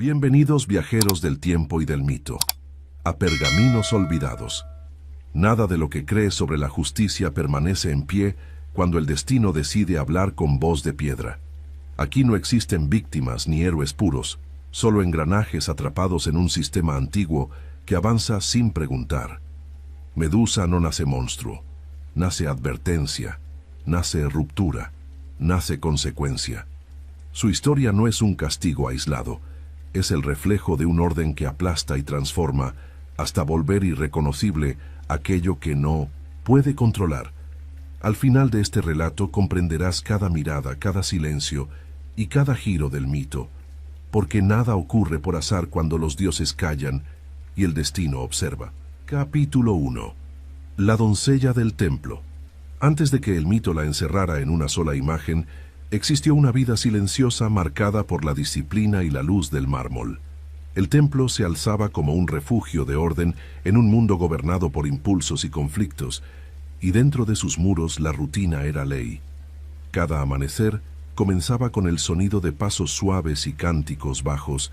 Bienvenidos viajeros del tiempo y del mito, a Pergaminos Olvidados. Nada de lo que crees sobre la justicia permanece en pie cuando el destino decide hablar con voz de piedra. Aquí no existen víctimas ni héroes puros, solo engranajes atrapados en un sistema antiguo que avanza sin preguntar. Medusa no nace monstruo, nace advertencia, nace ruptura, nace consecuencia. Su historia no es un castigo aislado, es el reflejo de un orden que aplasta y transforma hasta volver irreconocible aquello que no puede controlar. Al final de este relato comprenderás cada mirada, cada silencio y cada giro del mito, porque nada ocurre por azar cuando los dioses callan y el destino observa. Capítulo 1. La doncella del templo. Antes de que el mito la encerrara en una sola imagen, existió una vida silenciosa marcada por la disciplina y la luz del mármol. El templo se alzaba como un refugio de orden en un mundo gobernado por impulsos y conflictos, y dentro de sus muros la rutina era ley. Cada amanecer comenzaba con el sonido de pasos suaves y cánticos bajos,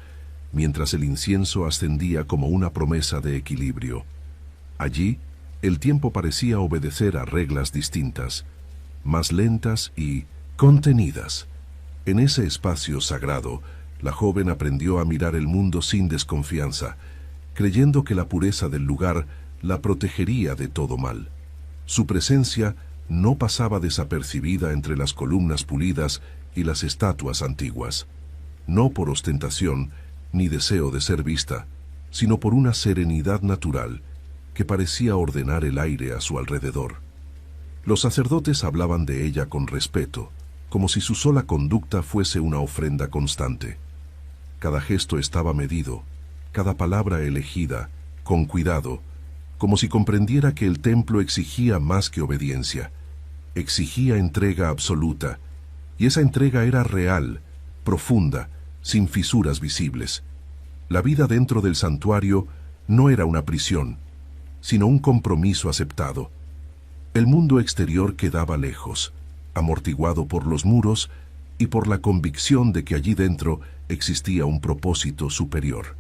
mientras el incienso ascendía como una promesa de equilibrio. Allí, el tiempo parecía obedecer a reglas distintas, más lentas y contenidas. En ese espacio sagrado, la joven aprendió a mirar el mundo sin desconfianza, creyendo que la pureza del lugar la protegería de todo mal. Su presencia no pasaba desapercibida entre las columnas pulidas y las estatuas antiguas, no por ostentación ni deseo de ser vista, sino por una serenidad natural que parecía ordenar el aire a su alrededor. Los sacerdotes hablaban de ella con respeto, como si su sola conducta fuese una ofrenda constante. Cada gesto estaba medido, cada palabra elegida, con cuidado, como si comprendiera que el templo exigía más que obediencia, exigía entrega absoluta, y esa entrega era real, profunda, sin fisuras visibles. La vida dentro del santuario no era una prisión, sino un compromiso aceptado. El mundo exterior quedaba lejos, amortiguado por los muros y por la convicción de que allí dentro existía un propósito superior.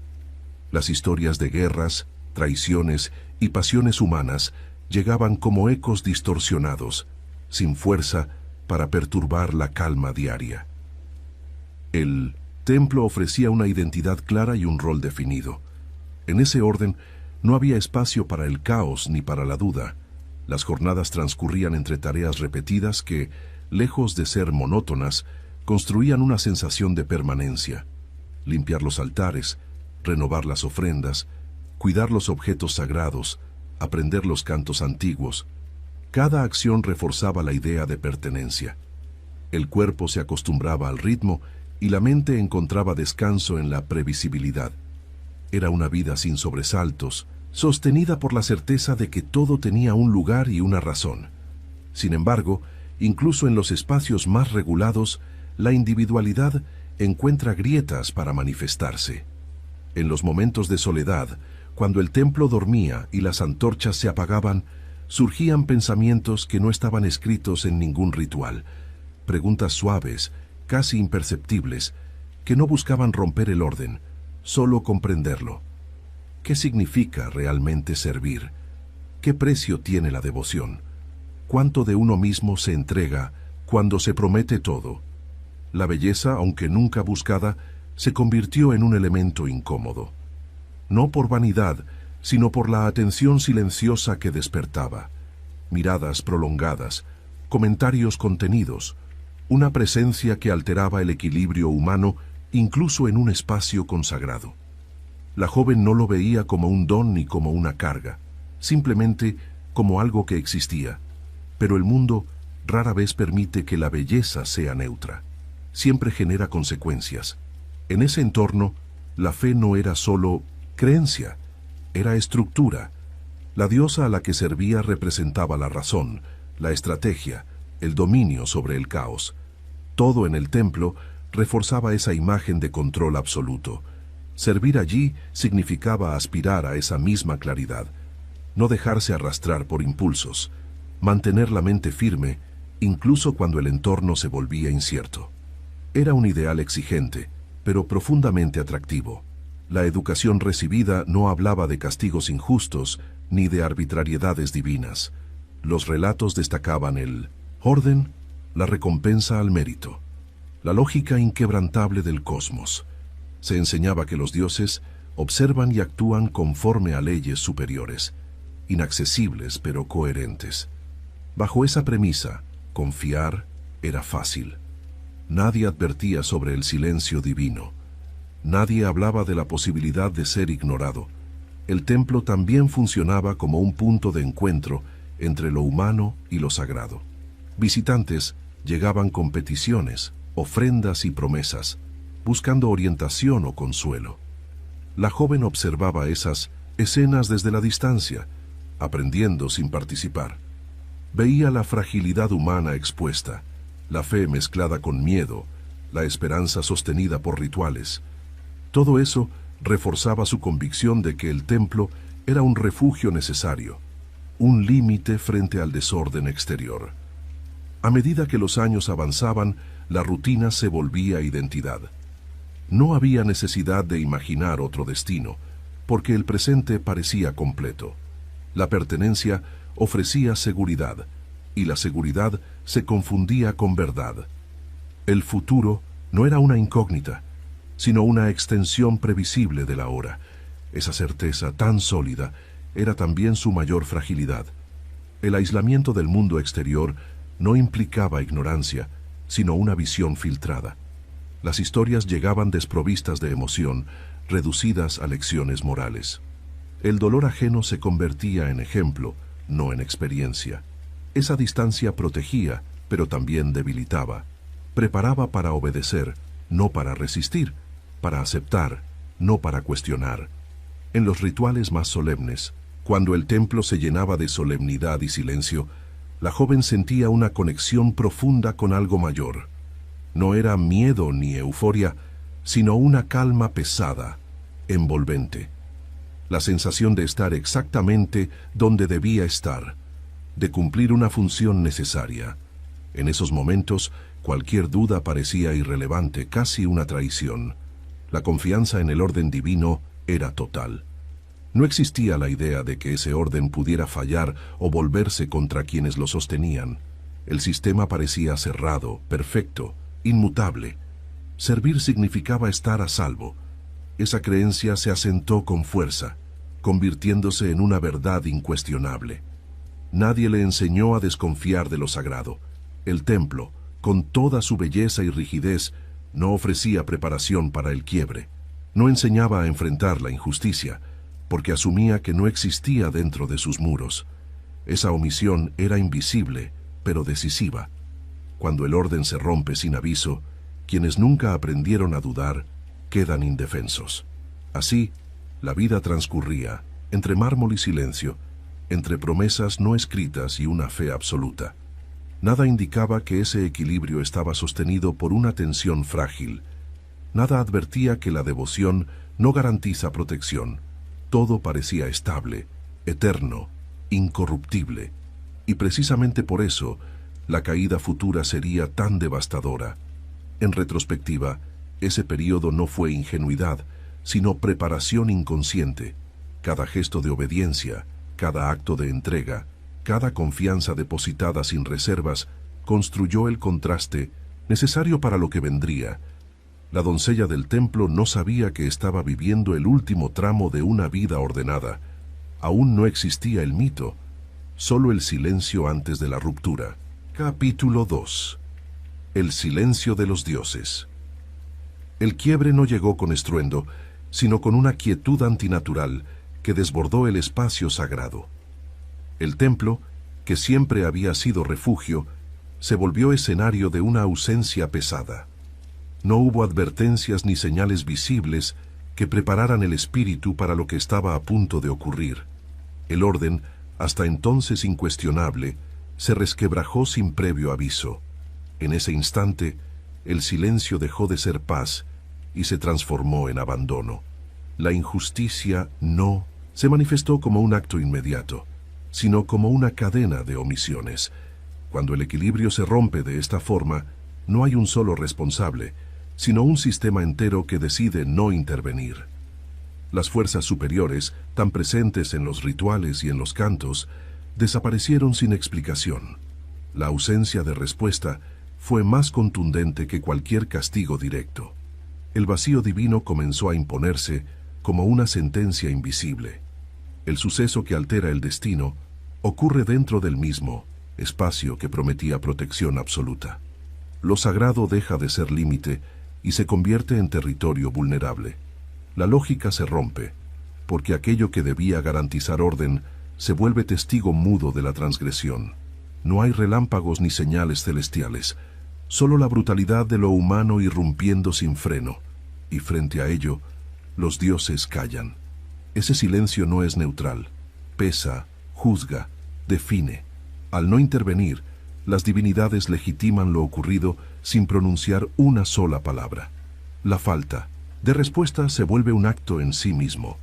Las historias de guerras, traiciones y pasiones humanas llegaban como ecos distorsionados, sin fuerza para perturbar la calma diaria. El templo ofrecía una identidad clara y un rol definido. En ese orden no había espacio para el caos ni para la duda. Las jornadas transcurrían entre tareas repetidas que, lejos de ser monótonas, construían una sensación de permanencia. Limpiar los altares, renovar las ofrendas, cuidar los objetos sagrados, aprender los cantos antiguos. Cada acción reforzaba la idea de pertenencia. El cuerpo se acostumbraba al ritmo y la mente encontraba descanso en la previsibilidad. Era una vida sin sobresaltos, sostenida por la certeza de que todo tenía un lugar y una razón. Sin embargo, incluso en los espacios más regulados, la individualidad encuentra grietas para manifestarse. En los momentos de soledad, cuando el templo dormía y las antorchas se apagaban, surgían pensamientos que no estaban escritos en ningún ritual, preguntas suaves, casi imperceptibles, que no buscaban romper el orden, solo comprenderlo. ¿Qué significa realmente servir? ¿Qué precio tiene la devoción? ¿Cuánto de uno mismo se entrega cuando se promete todo? La belleza, aunque nunca buscada, se convirtió en un elemento incómodo. No por vanidad, sino por la atención silenciosa que despertaba. Miradas prolongadas, comentarios contenidos, una presencia que alteraba el equilibrio humano incluso en un espacio consagrado. La joven no lo veía como un don ni como una carga, simplemente como algo que existía. Pero el mundo rara vez permite que la belleza sea neutra. Siempre genera consecuencias. En ese entorno, la fe no era solo creencia, era estructura. La diosa a la que servía representaba la razón, la estrategia, el dominio sobre el caos. Todo en el templo reforzaba esa imagen de control absoluto. Servir allí significaba aspirar a esa misma claridad, no dejarse arrastrar por impulsos, mantener la mente firme, incluso cuando el entorno se volvía incierto. Era un ideal exigente, pero profundamente atractivo. La educación recibida no hablaba de castigos injustos ni de arbitrariedades divinas. Los relatos destacaban el orden, la recompensa al mérito, la lógica inquebrantable del cosmos. Se enseñaba que los dioses observan y actúan conforme a leyes superiores, inaccesibles pero coherentes. Bajo esa premisa, confiar era fácil. Nadie advertía sobre el silencio divino. Nadie hablaba de la posibilidad de ser ignorado. El templo también funcionaba como un punto de encuentro entre lo humano y lo sagrado. Visitantes llegaban con peticiones, ofrendas y promesas, buscando orientación o consuelo. La joven observaba esas escenas desde la distancia, aprendiendo sin participar. Veía la fragilidad humana expuesta, la fe mezclada con miedo, la esperanza sostenida por rituales. Todo eso reforzaba su convicción de que el templo era un refugio necesario, un límite frente al desorden exterior. A medida que los años avanzaban, la rutina se volvía identidad. No había necesidad de imaginar otro destino, porque el presente parecía completo. La pertenencia ofrecía seguridad, y la seguridad se confundía con verdad. El futuro no era una incógnita, sino una extensión previsible de la hora. Esa certeza tan sólida era también su mayor fragilidad. El aislamiento del mundo exterior no implicaba ignorancia, sino una visión filtrada. Las historias llegaban desprovistas de emoción, reducidas a lecciones morales. El dolor ajeno se convertía en ejemplo, no en experiencia. Esa distancia protegía, pero también debilitaba. Preparaba para obedecer, no para resistir, para aceptar, no para cuestionar. En los rituales más solemnes, cuando el templo se llenaba de solemnidad y silencio, la joven sentía una conexión profunda con algo mayor. No era miedo ni euforia, sino una calma pesada, envolvente. La sensación de estar exactamente donde debía estar, de cumplir una función necesaria. En esos momentos, cualquier duda parecía irrelevante, casi una traición. La confianza en el orden divino era total. No existía la idea de que ese orden pudiera fallar o volverse contra quienes lo sostenían. El sistema parecía cerrado, perfecto, inmutable. Servir significaba estar a salvo. Esa creencia se asentó con fuerza, convirtiéndose en una verdad incuestionable. Nadie le enseñó a desconfiar de lo sagrado. El templo, con toda su belleza y rigidez, no ofrecía preparación para el quiebre. No enseñaba a enfrentar la injusticia, porque asumía que no existía dentro de sus muros. Esa omisión era invisible, pero decisiva. Cuando el orden se rompe sin aviso, quienes nunca aprendieron a dudar quedan indefensos. Así, la vida transcurría, entre mármol y silencio, entre promesas no escritas y una fe absoluta. Nada indicaba que ese equilibrio estaba sostenido por una tensión frágil. Nada advertía que la devoción no garantiza protección. Todo parecía estable, eterno, incorruptible. Y precisamente por eso, la caída futura sería tan devastadora. En retrospectiva, ese período no fue ingenuidad, sino preparación inconsciente. Cada gesto de obediencia, cada acto de entrega, cada confianza depositada sin reservas, construyó el contraste necesario para lo que vendría. La doncella del templo no sabía que estaba viviendo el último tramo de una vida ordenada. Aún no existía el mito, solo el silencio antes de la ruptura. Capítulo 2. El silencio de los dioses. El quiebre no llegó con estruendo, sino con una quietud antinatural que desbordó el espacio sagrado. El templo, que siempre había sido refugio, se volvió escenario de una ausencia pesada. No hubo advertencias ni señales visibles que prepararan el espíritu para lo que estaba a punto de ocurrir. El orden, hasta entonces incuestionable, se resquebrajó sin previo aviso. En ese instante, el silencio dejó de ser paz y se transformó en abandono. La injusticia no se manifestó como un acto inmediato, sino como una cadena de omisiones. Cuando el equilibrio se rompe de esta forma, no hay un solo responsable, sino un sistema entero que decide no intervenir. Las fuerzas superiores, tan presentes en los rituales y en los cantos, desaparecieron sin explicación. La ausencia de respuesta fue más contundente que cualquier castigo directo. El vacío divino comenzó a imponerse como una sentencia invisible. El suceso que altera el destino ocurre dentro del mismo espacio que prometía protección absoluta. Lo sagrado deja de ser límite y se convierte en territorio vulnerable. La lógica se rompe, porque aquello que debía garantizar orden se vuelve testigo mudo de la transgresión. No hay relámpagos ni señales celestiales, solo la brutalidad de lo humano irrumpiendo sin freno, y frente a ello, los dioses callan. Ese silencio no es neutral, pesa, juzga, define. Al no intervenir, las divinidades legitiman lo ocurrido sin pronunciar una sola palabra. La falta de respuesta se vuelve un acto en sí mismo.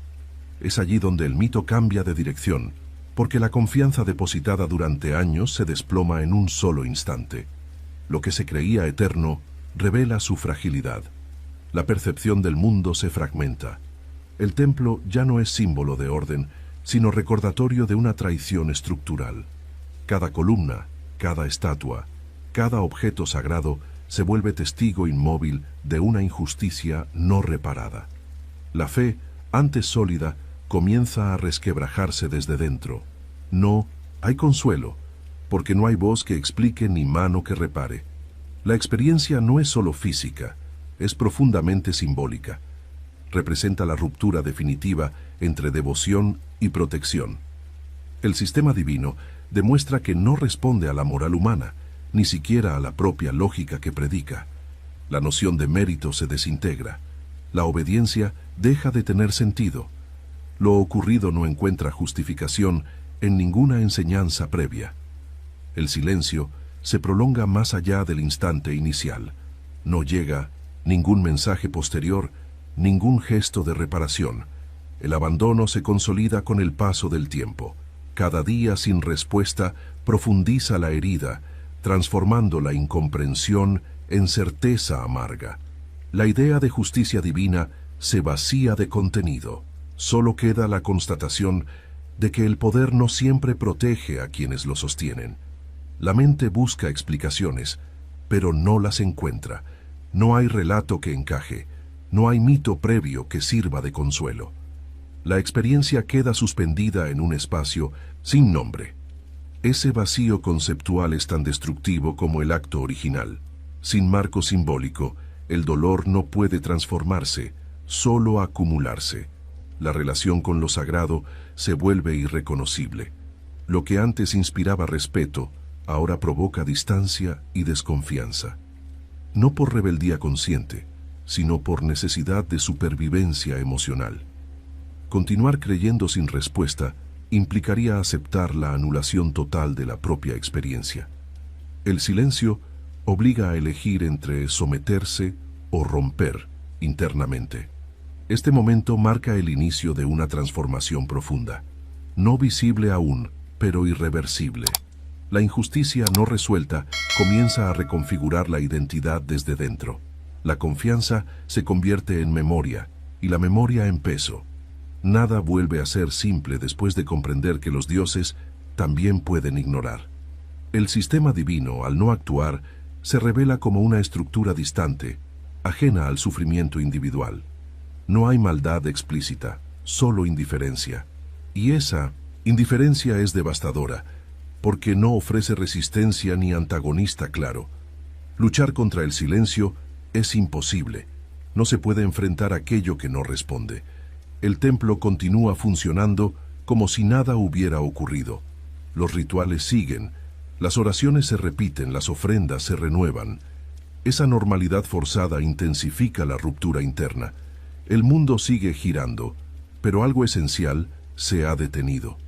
Es allí donde el mito cambia de dirección, porque la confianza depositada durante años se desploma en un solo instante. Lo que se creía eterno revela su fragilidad. La percepción del mundo se fragmenta. El templo ya no es símbolo de orden, sino recordatorio de una traición estructural. Cada columna, cada estatua, cada objeto sagrado se vuelve testigo inmóvil de una injusticia no reparada. La fe, antes sólida, comienza a resquebrajarse desde dentro. No hay consuelo, porque no hay voz que explique ni mano que repare. La experiencia no es solo física, es profundamente simbólica. Representa la ruptura definitiva entre devoción y protección. El sistema divino demuestra que no responde a la moral humana, ni siquiera a la propia lógica que predica. La noción de mérito se desintegra. La obediencia deja de tener sentido. Lo ocurrido no encuentra justificación en ninguna enseñanza previa. El silencio se prolonga más allá del instante inicial. No llega ningún mensaje posterior, ningún gesto de reparación. El abandono se consolida con el paso del tiempo. Cada día sin respuesta profundiza la herida, transformando la incomprensión en certeza amarga. La idea de justicia divina se vacía de contenido. Solo queda la constatación de que el poder no siempre protege a quienes lo sostienen. La mente busca explicaciones, pero no las encuentra. No hay relato que encaje, no hay mito previo que sirva de consuelo. La experiencia queda suspendida en un espacio sin nombre. Ese vacío conceptual es tan destructivo como el acto original. Sin marco simbólico, el dolor no puede transformarse, solo acumularse. La relación con lo sagrado se vuelve irreconocible. Lo que antes inspiraba respeto, ahora provoca distancia y desconfianza. No por rebeldía consciente, sino por necesidad de supervivencia emocional. Continuar creyendo sin respuesta implicaría aceptar la anulación total de la propia experiencia. El silencio obliga a elegir entre someterse o romper internamente. Este momento marca el inicio de una transformación profunda, no visible aún, pero irreversible. La injusticia no resuelta comienza a reconfigurar la identidad desde dentro. La confianza se convierte en memoria y la memoria en peso. Nada vuelve a ser simple después de comprender que los dioses también pueden ignorar. El sistema divino, al no actuar, se revela como una estructura distante, ajena al sufrimiento individual. No hay maldad explícita, solo indiferencia. Y esa indiferencia es devastadora, porque no ofrece resistencia ni antagonista claro. Luchar contra el silencio es imposible. No se puede enfrentar aquello que no responde. El templo continúa funcionando como si nada hubiera ocurrido. Los rituales siguen, las oraciones se repiten, las ofrendas se renuevan. Esa normalidad forzada intensifica la ruptura interna. El mundo sigue girando, pero algo esencial se ha detenido.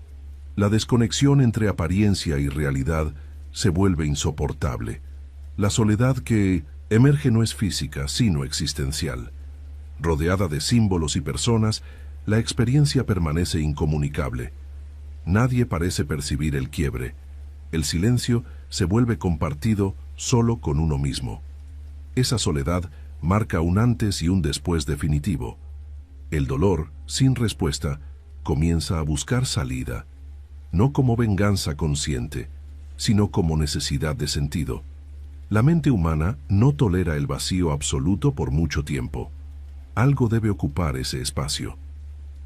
La desconexión entre apariencia y realidad se vuelve insoportable. La soledad que emerge no es física, sino existencial. Rodeada de símbolos y personas, la experiencia permanece incomunicable. Nadie parece percibir el quiebre. El silencio se vuelve compartido solo con uno mismo. Esa soledad marca un antes y un después definitivo. El dolor, sin respuesta, comienza a buscar salida, no como venganza consciente, sino como necesidad de sentido. La mente humana no tolera el vacío absoluto por mucho tiempo. Algo debe ocupar ese espacio.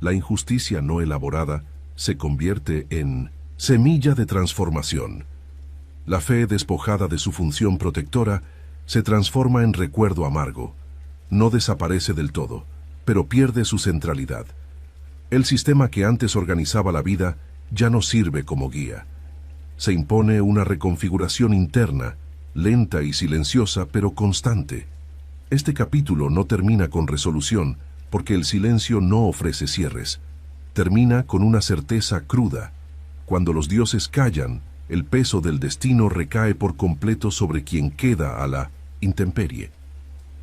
La injusticia no elaborada se convierte en semilla de transformación. La fe despojada de su función protectora se transforma en recuerdo amargo. No desaparece del todo, pero pierde su centralidad. El sistema que antes organizaba la vida ya no sirve como guía. Se impone una reconfiguración interna, lenta y silenciosa, pero constante. Este capítulo no termina con resolución, porque el silencio no ofrece cierres. Termina con una certeza cruda. Cuando los dioses callan, el peso del destino recae por completo sobre quien queda a la intemperie.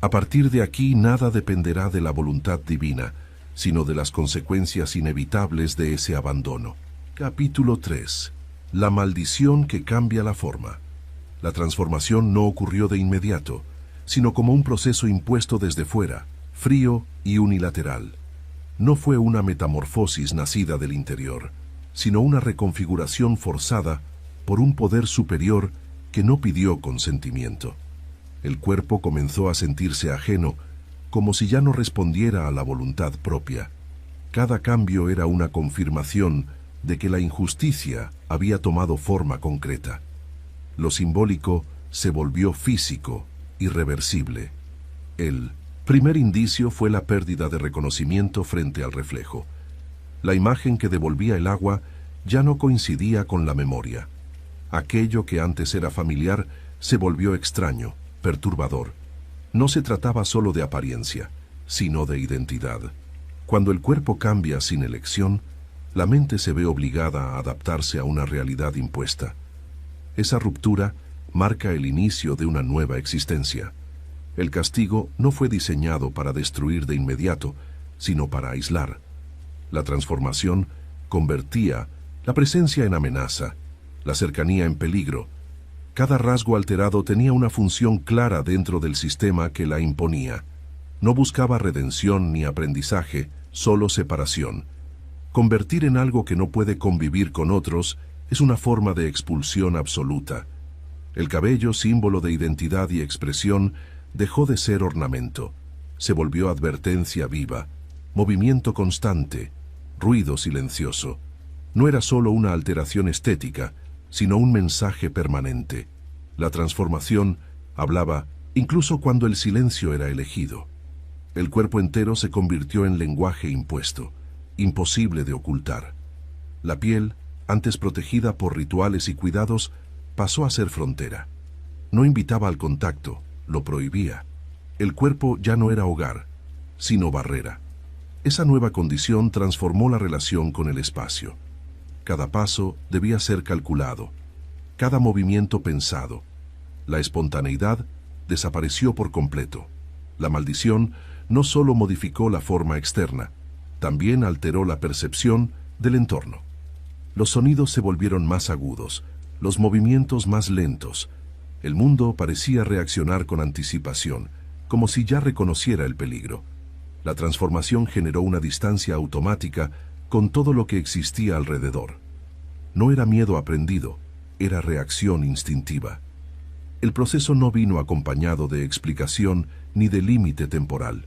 A partir de aquí nada dependerá de la voluntad divina, sino de las consecuencias inevitables de ese abandono. Capítulo 3. La maldición que cambia la forma. La transformación no ocurrió de inmediato, sino como un proceso impuesto desde fuera, frío y unilateral. No fue una metamorfosis nacida del interior, sino una reconfiguración forzada por un poder superior que no pidió consentimiento. El cuerpo comenzó a sentirse ajeno, como si ya no respondiera a la voluntad propia. Cada cambio era una confirmación de que la injusticia había tomado forma concreta. Lo simbólico se volvió físico, irreversible. El primer indicio fue la pérdida de reconocimiento frente al reflejo. La imagen que devolvía el agua ya no coincidía con la memoria. Aquello que antes era familiar se volvió extraño, perturbador. No se trataba solo de apariencia, sino de identidad. Cuando el cuerpo cambia sin elección, la mente se ve obligada a adaptarse a una realidad impuesta. Esa ruptura marca el inicio de una nueva existencia. El castigo no fue diseñado para destruir de inmediato, sino para aislar. La transformación convertía la presencia en amenaza, la cercanía en peligro. Cada rasgo alterado tenía una función clara dentro del sistema que la imponía. No buscaba redención ni aprendizaje, solo separación. Convertir en algo que no puede convivir con otros es una forma de expulsión absoluta. El cabello, símbolo de identidad y expresión, dejó de ser ornamento. Se volvió advertencia viva, movimiento constante, ruido silencioso. No era solo una alteración estética, sino un mensaje permanente. La transformación hablaba incluso cuando el silencio era elegido. El cuerpo entero se convirtió en lenguaje impuesto, imposible de ocultar. La piel, antes protegida por rituales y cuidados, pasó a ser frontera. No invitaba al contacto, lo prohibía. El cuerpo ya no era hogar, sino barrera. Esa nueva condición transformó la relación con el espacio. Cada paso debía ser calculado, cada movimiento pensado. La espontaneidad desapareció por completo. La maldición no solo modificó la forma externa, también alteró la percepción del entorno. Los sonidos se volvieron más agudos, los movimientos más lentos. El mundo parecía reaccionar con anticipación, como si ya reconociera el peligro. La transformación generó una distancia automática con todo lo que existía alrededor. No era miedo aprendido, era reacción instintiva. El proceso no vino acompañado de explicación ni de límite temporal.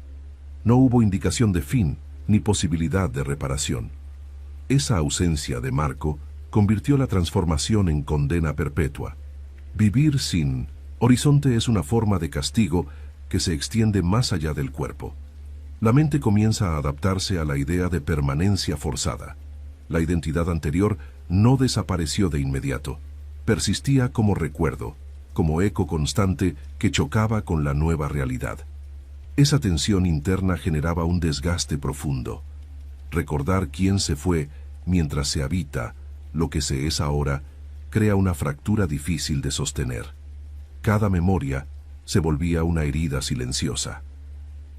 No hubo indicación de fin ni posibilidad de reparación. Esa ausencia de marco convirtió la transformación en condena perpetua. Vivir sin horizonte es una forma de castigo que se extiende más allá del cuerpo. La mente comienza a adaptarse a la idea de permanencia forzada. La identidad anterior no desapareció de inmediato. Persistía como recuerdo, como eco constante que chocaba con la nueva realidad. Esa tensión interna generaba un desgaste profundo. Recordar quién se fue mientras se habita lo que se es ahora crea una fractura difícil de sostener. Cada memoria se volvía una herida silenciosa.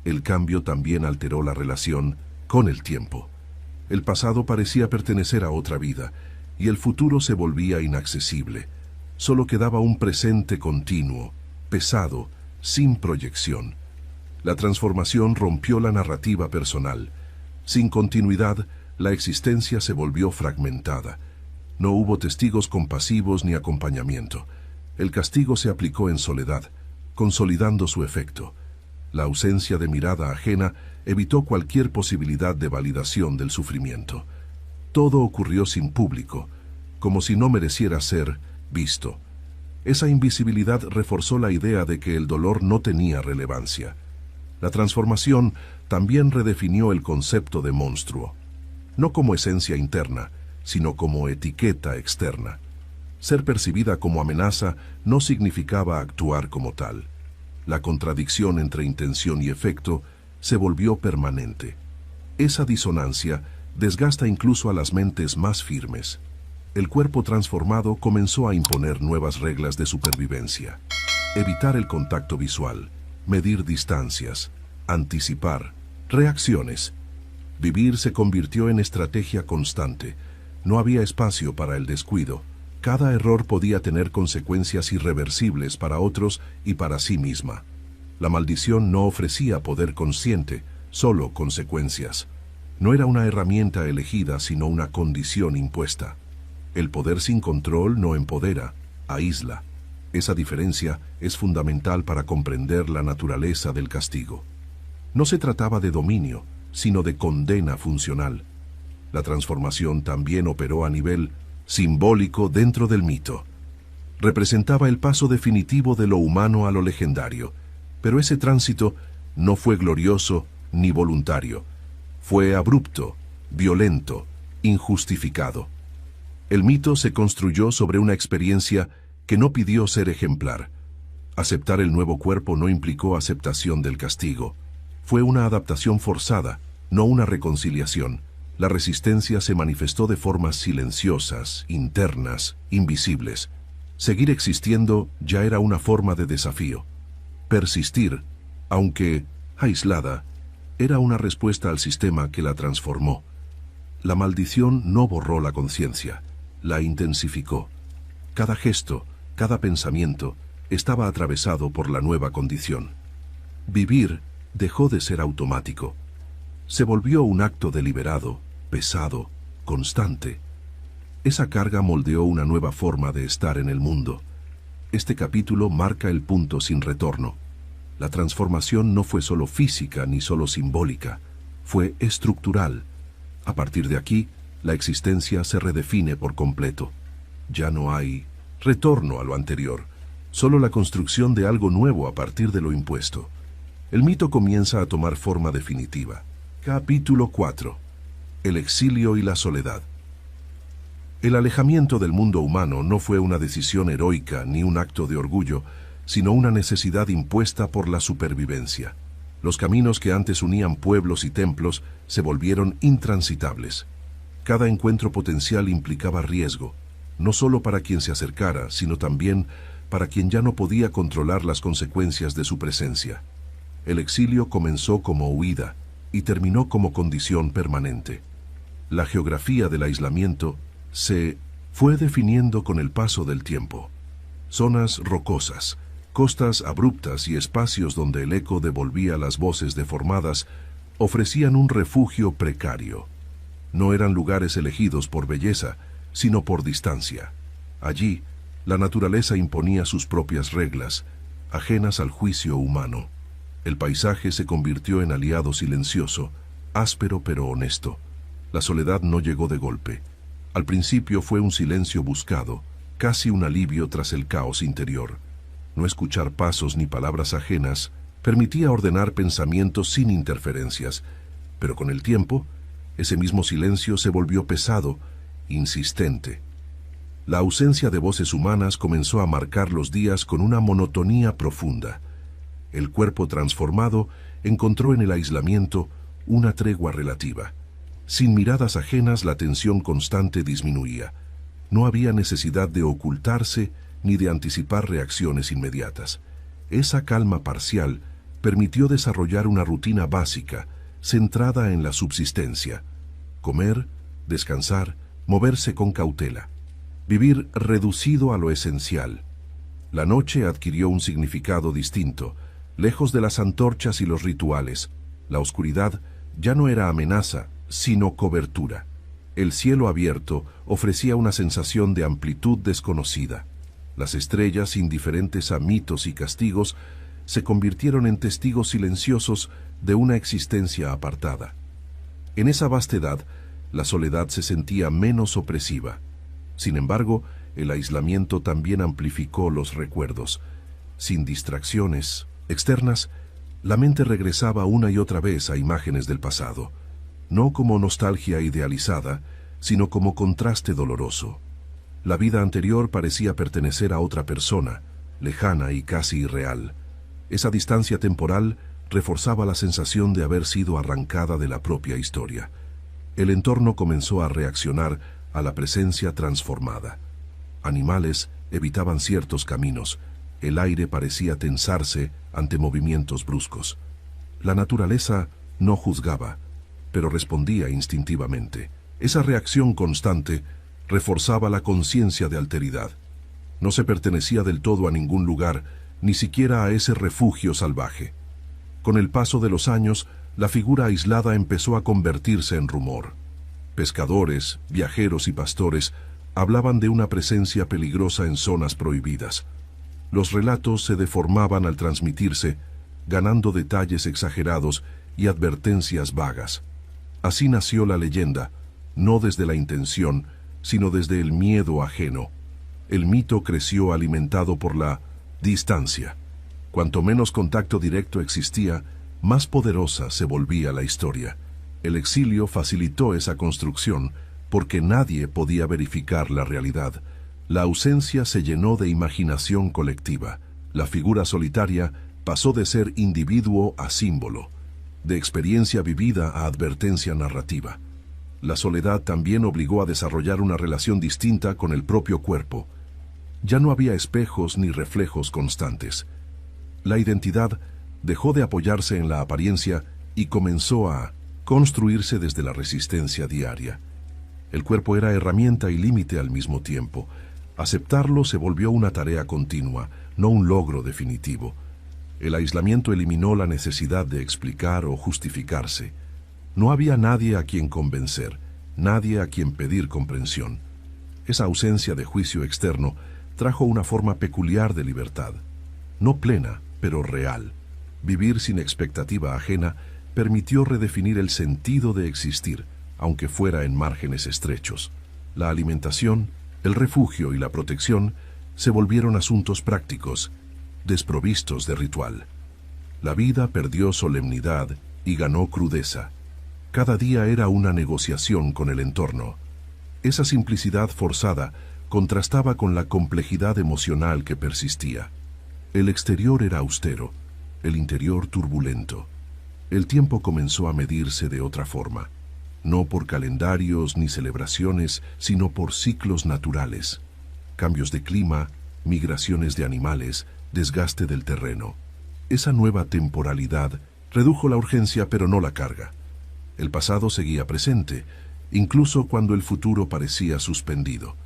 El cambio también alteró la relación con el tiempo. El pasado parecía pertenecer a otra vida y el futuro se volvía inaccesible. Solo quedaba un presente continuo, pesado, sin proyección. La transformación rompió la narrativa personal. Sin continuidad, la existencia se volvió fragmentada. No hubo testigos compasivos ni acompañamiento. El castigo se aplicó en soledad, consolidando su efecto. La ausencia de mirada ajena evitó cualquier posibilidad de validación del sufrimiento. Todo ocurrió sin público, como si no mereciera ser visto. Esa invisibilidad reforzó la idea de que el dolor no tenía relevancia. La transformación también redefinió el concepto de monstruo, no como esencia interna, sino como etiqueta externa. Ser percibida como amenaza no significaba actuar como tal. La contradicción entre intención y efecto se volvió permanente. Esa disonancia desgasta incluso a las mentes más firmes. El cuerpo transformado comenzó a imponer nuevas reglas de supervivencia. Evitar el contacto visual, medir distancias, anticipar reacciones. Vivir se convirtió en estrategia constante. No había espacio para el descuido. Cada error podía tener consecuencias irreversibles para otros y para sí misma. La maldición no ofrecía poder consciente, solo consecuencias. No era una herramienta elegida, sino una condición impuesta. El poder sin control no empodera, aísla. Esa diferencia es fundamental para comprender la naturaleza del castigo. No se trataba de dominio, sino de condena funcional. La transformación también operó a nivel simbólico dentro del mito. Representaba el paso definitivo de lo humano a lo legendario, pero ese tránsito no fue glorioso ni voluntario. Fue abrupto, violento, injustificado. El mito se construyó sobre una experiencia que no pidió ser ejemplar. Aceptar el nuevo cuerpo no implicó aceptación del castigo. Fue una adaptación forzada, no una reconciliación. La resistencia se manifestó de formas silenciosas, internas, invisibles. Seguir existiendo ya era una forma de desafío. Persistir, aunque aislada, era una respuesta al sistema que la transformó. La maldición no borró la conciencia, la intensificó. Cada gesto, cada pensamiento, estaba atravesado por la nueva condición. Vivir dejó de ser automático. Se volvió un acto deliberado, pesado, constante. Esa carga moldeó una nueva forma de estar en el mundo. Este capítulo marca el punto sin retorno. La transformación no fue solo física ni solo simbólica, fue estructural. A partir de aquí, la existencia se redefine por completo. Ya no hay retorno a lo anterior, solo la construcción de algo nuevo a partir de lo impuesto. El mito comienza a tomar forma definitiva. Capítulo 4. El exilio y la soledad. El alejamiento del mundo humano no fue una decisión heroica ni un acto de orgullo, sino una necesidad impuesta por la supervivencia. Los caminos que antes unían pueblos y templos se volvieron intransitables. Cada encuentro potencial implicaba riesgo, no solo para quien se acercara, sino también para quien ya no podía controlar las consecuencias de su presencia. El exilio comenzó como huida y terminó como condición permanente. La geografía del aislamiento se fue definiendo con el paso del tiempo. Zonas rocosas, costas abruptas y espacios donde el eco devolvía las voces deformadas ofrecían un refugio precario. No eran lugares elegidos por belleza, sino por distancia. Allí, la naturaleza imponía sus propias reglas, ajenas al juicio humano. El paisaje se convirtió en aliado silencioso, áspero pero honesto. La soledad no llegó de golpe. Al principio fue un silencio buscado, casi un alivio tras el caos interior. No escuchar pasos ni palabras ajenas permitía ordenar pensamientos sin interferencias, pero con el tiempo, ese mismo silencio se volvió pesado, insistente. La ausencia de voces humanas comenzó a marcar los días con una monotonía profunda. El cuerpo transformado encontró en el aislamiento una tregua relativa. Sin miradas ajenas, la tensión constante disminuía. No había necesidad de ocultarse ni de anticipar reacciones inmediatas. Esa calma parcial permitió desarrollar una rutina básica, centrada en la subsistencia. Comer, descansar, moverse con cautela. Vivir reducido a lo esencial. La noche adquirió un significado distinto. Lejos de las antorchas y los rituales, la oscuridad ya no era amenaza, sino cobertura. El cielo abierto ofrecía una sensación de amplitud desconocida. Las estrellas, indiferentes a mitos y castigos, se convirtieron en testigos silenciosos de una existencia apartada. En esa vastedad, la soledad se sentía menos opresiva. Sin embargo, el aislamiento también amplificó los recuerdos. Sin distracciones externas, la mente regresaba una y otra vez a imágenes del pasado, no como nostalgia idealizada, sino como contraste doloroso. La vida anterior parecía pertenecer a otra persona, lejana y casi irreal. Esa distancia temporal reforzaba la sensación de haber sido arrancada de la propia historia. El entorno comenzó a reaccionar a la presencia transformada. Animales evitaban ciertos caminos. El aire parecía tensarse ante movimientos bruscos. La naturaleza no juzgaba, pero respondía instintivamente. Esa reacción constante reforzaba la conciencia de alteridad. No se pertenecía del todo a ningún lugar, ni siquiera a ese refugio salvaje. Con el paso de los años, la figura aislada empezó a convertirse en rumor. Pescadores, viajeros y pastores hablaban de una presencia peligrosa en zonas prohibidas. Los relatos se deformaban al transmitirse, ganando detalles exagerados y advertencias vagas. Así nació la leyenda, no desde la intención, sino desde el miedo ajeno. El mito creció alimentado por la distancia. Cuanto menos contacto directo existía, más poderosa se volvía la historia. El exilio facilitó esa construcción porque nadie podía verificar la realidad. La ausencia se llenó de imaginación colectiva. La figura solitaria pasó de ser individuo a símbolo, de experiencia vivida a advertencia narrativa. La soledad también obligó a desarrollar una relación distinta con el propio cuerpo. Ya no había espejos ni reflejos constantes. La identidad dejó de apoyarse en la apariencia y comenzó a construirse desde la resistencia diaria. El cuerpo era herramienta y límite al mismo tiempo. Aceptarlo se volvió una tarea continua, no un logro definitivo. El aislamiento eliminó la necesidad de explicar o justificarse. No había nadie a quien convencer, nadie a quien pedir comprensión. Esa ausencia de juicio externo trajo una forma peculiar de libertad. No plena, pero real. Vivir sin expectativa ajena permitió redefinir el sentido de existir, aunque fuera en márgenes estrechos. La alimentación, el refugio y la protección se volvieron asuntos prácticos, desprovistos de ritual. La vida perdió solemnidad y ganó crudeza. Cada día era una negociación con el entorno. Esa simplicidad forzada contrastaba con la complejidad emocional que persistía. El exterior era austero, el interior turbulento. El tiempo comenzó a medirse de otra forma, no por calendarios ni celebraciones, sino por ciclos naturales. Cambios de clima, migraciones de animales, desgaste del terreno. Esa nueva temporalidad redujo la urgencia pero no la carga. El pasado seguía presente, incluso cuando el futuro parecía suspendido.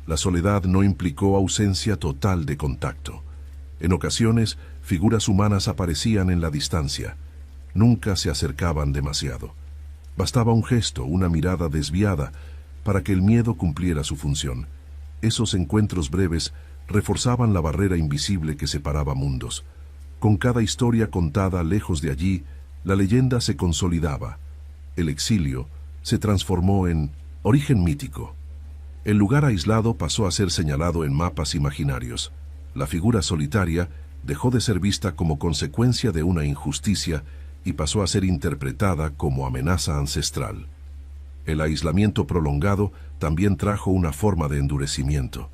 La soledad no implicó ausencia total de contacto. En ocasiones, figuras humanas aparecían en la distancia. Nunca se acercaban demasiado. Bastaba un gesto, una mirada desviada, para que el miedo cumpliera su función. Esos encuentros breves reforzaban la barrera invisible que separaba mundos. Con cada historia contada lejos de allí, la leyenda se consolidaba. El exilio se transformó en origen mítico. El lugar aislado pasó a ser señalado en mapas imaginarios. La figura solitaria dejó de ser vista como consecuencia de una injusticia y pasó a ser interpretada como amenaza ancestral. El aislamiento prolongado también trajo una forma de endurecimiento,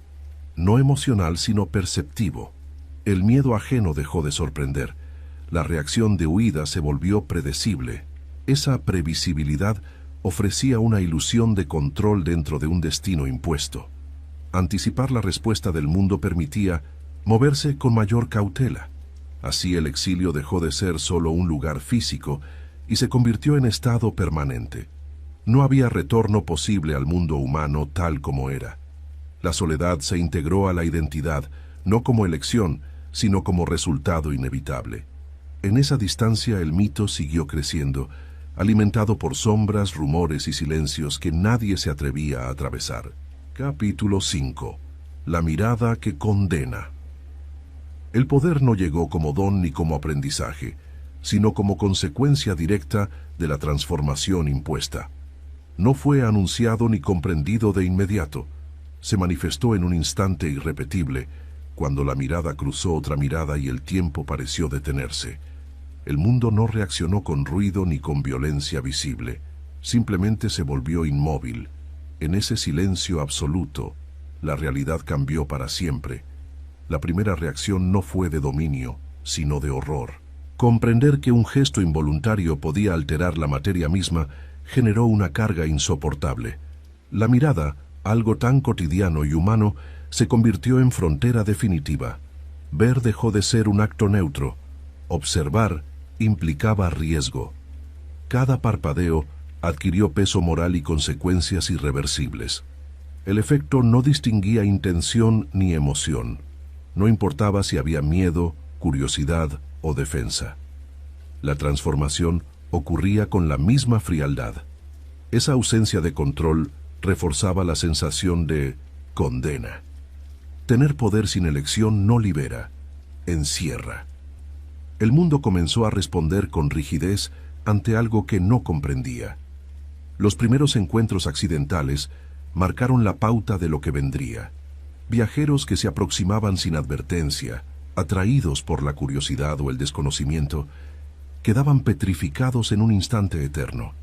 no emocional sino perceptivo. El miedo ajeno dejó de sorprender. La reacción de huida se volvió predecible. Esa previsibilidad ofrecía una ilusión de control dentro de un destino impuesto. Anticipar la respuesta del mundo permitía moverse con mayor cautela. Así el exilio dejó de ser solo un lugar físico y se convirtió en estado permanente. No había retorno posible al mundo humano tal como era. La soledad se integró a la identidad, no como elección, sino como resultado inevitable. En esa distancia el mito siguió creciendo, alimentado por sombras, rumores y silencios que nadie se atrevía a atravesar. Capítulo 5. La mirada que condena. El poder no llegó como don ni como aprendizaje, sino como consecuencia directa de la transformación impuesta. No fue anunciado ni comprendido de inmediato. Se manifestó en un instante irrepetible, cuando la mirada cruzó otra mirada y el tiempo pareció detenerse. El mundo no reaccionó con ruido ni con violencia visible, simplemente se volvió inmóvil. En ese silencio absoluto, la realidad cambió para siempre. La primera reacción no fue de dominio, sino de horror. Comprender que un gesto involuntario podía alterar la materia misma generó una carga insoportable. La mirada, algo tan cotidiano y humano, se convirtió en frontera definitiva. Ver dejó de ser un acto neutro. Observar implicaba riesgo. Cada parpadeo adquirió peso moral y consecuencias irreversibles. El efecto no distinguía intención ni emoción. No importaba si había miedo, curiosidad o defensa. La transformación ocurría con la misma frialdad. Esa ausencia de control reforzaba la sensación de condena. Tener poder sin elección no libera, encierra. El mundo comenzó a responder con rigidez ante algo que no comprendía. Los primeros encuentros accidentales marcaron la pauta de lo que vendría. Viajeros que se aproximaban sin advertencia, atraídos por la curiosidad o el desconocimiento, quedaban petrificados en un instante eterno.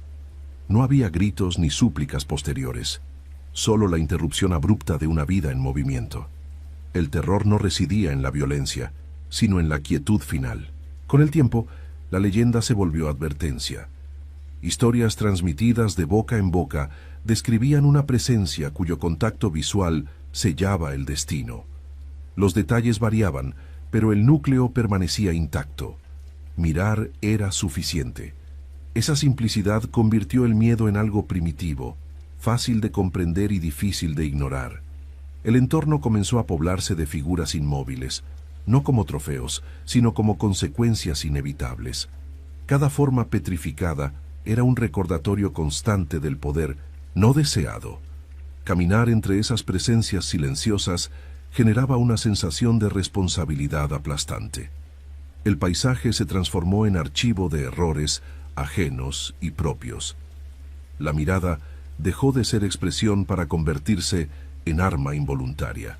No había gritos ni súplicas posteriores, solo la interrupción abrupta de una vida en movimiento. El terror no residía en la violencia, sino en la quietud final. Con el tiempo, la leyenda se volvió advertencia. Historias transmitidas de boca en boca describían una presencia cuyo contacto visual sellaba el destino. Los detalles variaban, pero el núcleo permanecía intacto. Mirar era suficiente. Esa simplicidad convirtió el miedo en algo primitivo, fácil de comprender y difícil de ignorar. El entorno comenzó a poblarse de figuras inmóviles, no como trofeos, sino como consecuencias inevitables. Cada forma petrificada era un recordatorio constante del poder no deseado. Caminar entre esas presencias silenciosas generaba una sensación de responsabilidad aplastante. El paisaje se transformó en archivo de errores ajenos y propios. La mirada dejó de ser expresión para convertirse en arma involuntaria.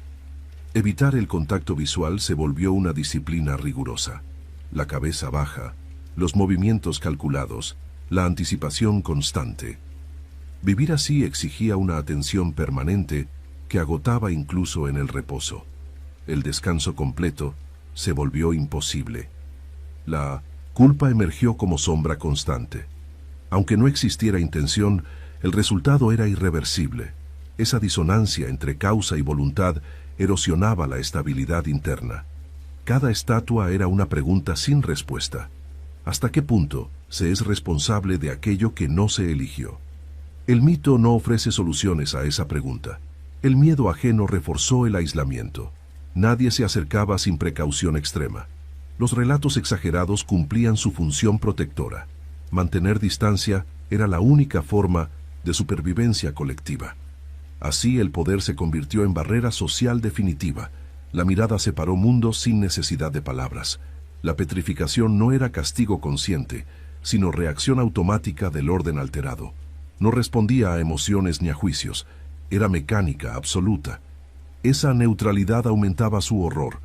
Evitar el contacto visual se volvió una disciplina rigurosa. La cabeza baja, los movimientos calculados, la anticipación constante. Vivir así exigía una atención permanente que agotaba incluso en el reposo. El descanso completo se volvió imposible. La culpa emergió como sombra constante. Aunque no existiera intención, el resultado era irreversible. Esa disonancia entre causa y voluntad erosionaba la estabilidad interna. Cada estatua era una pregunta sin respuesta. ¿Hasta qué punto se es responsable de aquello que no se eligió? El mito no ofrece soluciones a esa pregunta. El miedo ajeno reforzó el aislamiento. Nadie se acercaba sin precaución extrema. Los relatos exagerados cumplían su función protectora. Mantener distancia era la única forma de supervivencia colectiva. Así el poder se convirtió en barrera social definitiva. La mirada separó mundos sin necesidad de palabras. La petrificación no era castigo consciente, sino reacción automática del orden alterado. No respondía a emociones ni a juicios. Era mecánica absoluta. Esa neutralidad aumentaba su horror.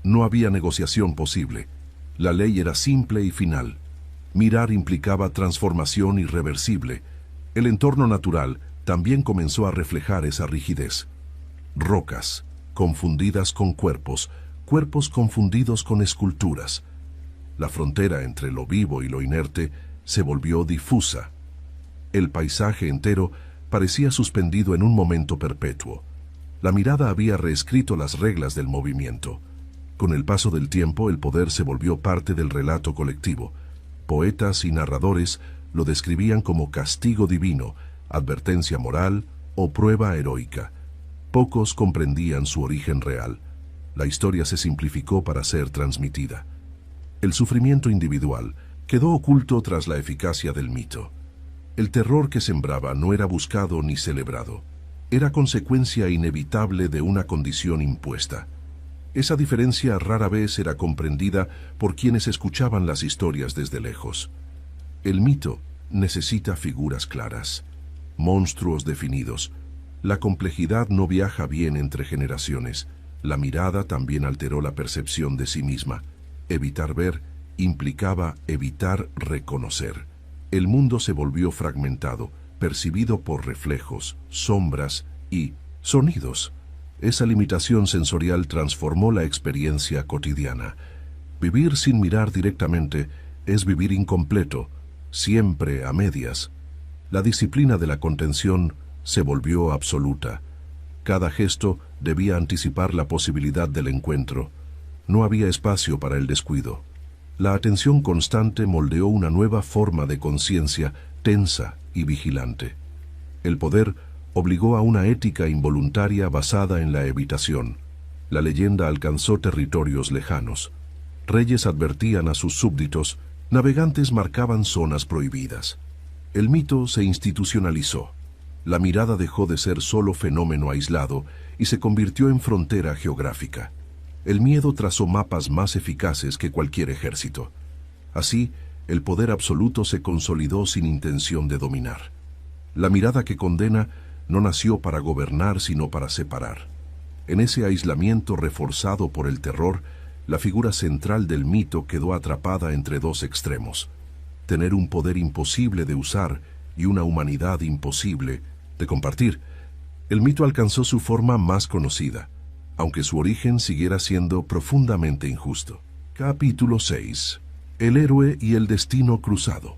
No había negociación posible. La ley era simple y final. Mirar implicaba transformación irreversible. El entorno natural también comenzó a reflejar esa rigidez. Rocas, confundidas con cuerpos, cuerpos confundidos con esculturas. La frontera entre lo vivo y lo inerte se volvió difusa. El paisaje entero parecía suspendido en un momento perpetuo. La mirada había reescrito las reglas del movimiento. Con el paso del tiempo, el poder se volvió parte del relato colectivo. Poetas y narradores lo describían como castigo divino, advertencia moral o prueba heroica. Pocos comprendían su origen real. La historia se simplificó para ser transmitida. El sufrimiento individual quedó oculto tras la eficacia del mito. El terror que sembraba no era buscado ni celebrado. Era consecuencia inevitable de una condición impuesta. Esa diferencia rara vez era comprendida por quienes escuchaban las historias desde lejos. El mito necesita figuras claras, monstruos definidos. La complejidad no viaja bien entre generaciones. La mirada también alteró la percepción de sí misma. Evitar ver implicaba evitar reconocer. El mundo se volvió fragmentado, percibido por reflejos, sombras y sonidos. Esa limitación sensorial transformó la experiencia cotidiana. Vivir sin mirar directamente es vivir incompleto, siempre a medias. La disciplina de la contención se volvió absoluta. Cada gesto debía anticipar la posibilidad del encuentro. No había espacio para el descuido. La atención constante moldeó una nueva forma de conciencia tensa y vigilante. El poder obligó a una ética involuntaria basada en la evitación. La leyenda alcanzó territorios lejanos. Reyes advertían a sus súbditos, navegantes marcaban zonas prohibidas. El mito se institucionalizó. La mirada dejó de ser solo fenómeno aislado y se convirtió en frontera geográfica. El miedo trazó mapas más eficaces que cualquier ejército. Así, el poder absoluto se consolidó sin intención de dominar. La mirada que condena no nació para gobernar, sino para separar. En ese aislamiento reforzado por el terror, la figura central del mito quedó atrapada entre dos extremos: tener un poder imposible de usar y una humanidad imposible de compartir. El mito alcanzó su forma más conocida, aunque su origen siguiera siendo profundamente injusto. Capítulo 6. El héroe y el destino cruzado.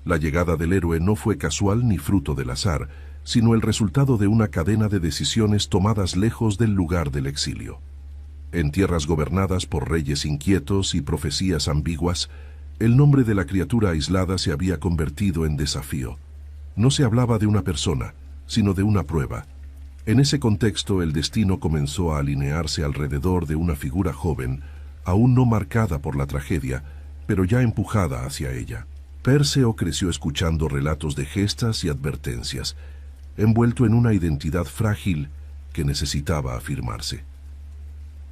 La llegada del héroe no fue casual ni fruto del azar, sino el resultado de una cadena de decisiones tomadas lejos del lugar del exilio. En tierras gobernadas por reyes inquietos y profecías ambiguas, el nombre de la criatura aislada se había convertido en desafío. No se hablaba de una persona, sino de una prueba. En ese contexto, el destino comenzó a alinearse alrededor de una figura joven, aún no marcada por la tragedia, pero ya empujada hacia ella. Perseo creció escuchando relatos de gestas y advertencias, envuelto en una identidad frágil que necesitaba afirmarse.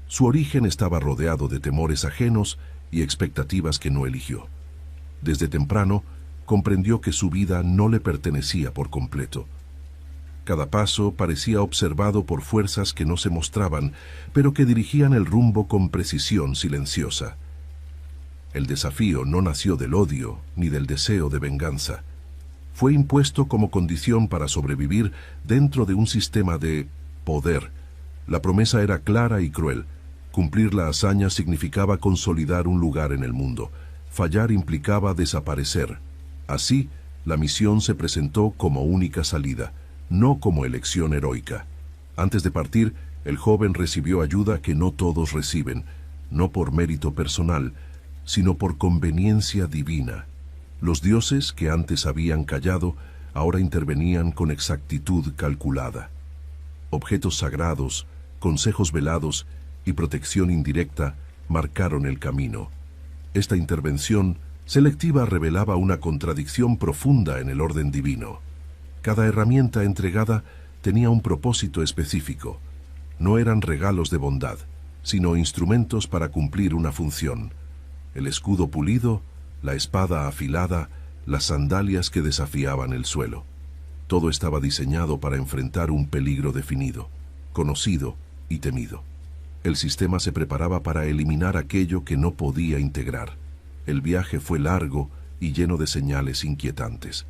Su origen estaba rodeado de temores ajenos y expectativas que no eligió. Desde temprano, comprendió que su vida no le pertenecía por completo. Cada paso parecía observado por fuerzas que no se mostraban, pero que dirigían el rumbo con precisión silenciosa. El desafío no nació del odio ni del deseo de venganza. Fue impuesto como condición para sobrevivir dentro de un sistema de poder. La promesa era clara y cruel. Cumplir la hazaña significaba consolidar un lugar en el mundo. Fallar implicaba desaparecer. Así, la misión se presentó como única salida, no como elección heroica. Antes de partir, el joven recibió ayuda que no todos reciben, no por mérito personal, sino por conveniencia divina. Los dioses que antes habían callado, ahora intervenían con exactitud calculada. Objetos sagrados, consejos velados y protección indirecta marcaron el camino. Esta intervención selectiva revelaba una contradicción profunda en el orden divino. Cada herramienta entregada tenía un propósito específico. No eran regalos de bondad, sino instrumentos para cumplir una función. El escudo pulido, la espada afilada, las sandalias que desafiaban el suelo. Todo estaba diseñado para enfrentar un peligro definido, conocido y temido. El sistema se preparaba para eliminar aquello que no podía integrar. El viaje fue largo y lleno de señales inquietantes.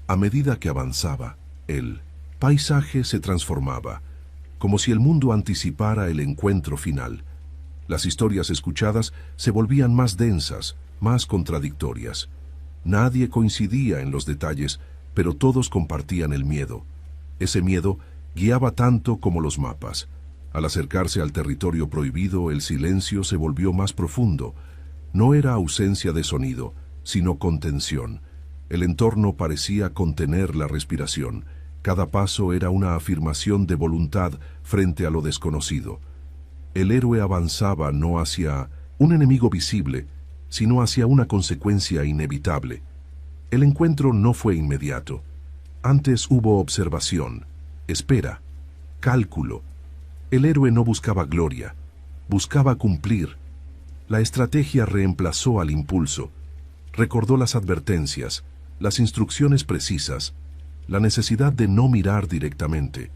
A medida que avanzaba, el paisaje se transformaba, como si el mundo anticipara el encuentro final. Las historias escuchadas se volvían más densas, más contradictorias. Nadie coincidía en los detalles, pero todos compartían el miedo. Ese miedo guiaba tanto como los mapas. Al acercarse al territorio prohibido, el silencio se volvió más profundo. No era ausencia de sonido, sino contención. El entorno parecía contener la respiración. Cada paso era una afirmación de voluntad frente a lo desconocido. El héroe avanzaba no hacia un enemigo visible, sino hacia una consecuencia inevitable. El encuentro no fue inmediato. Antes hubo observación, espera, cálculo. El héroe no buscaba gloria, buscaba cumplir. La estrategia reemplazó al impulso. Recordó las advertencias, las instrucciones precisas, la necesidad de no mirar directamente.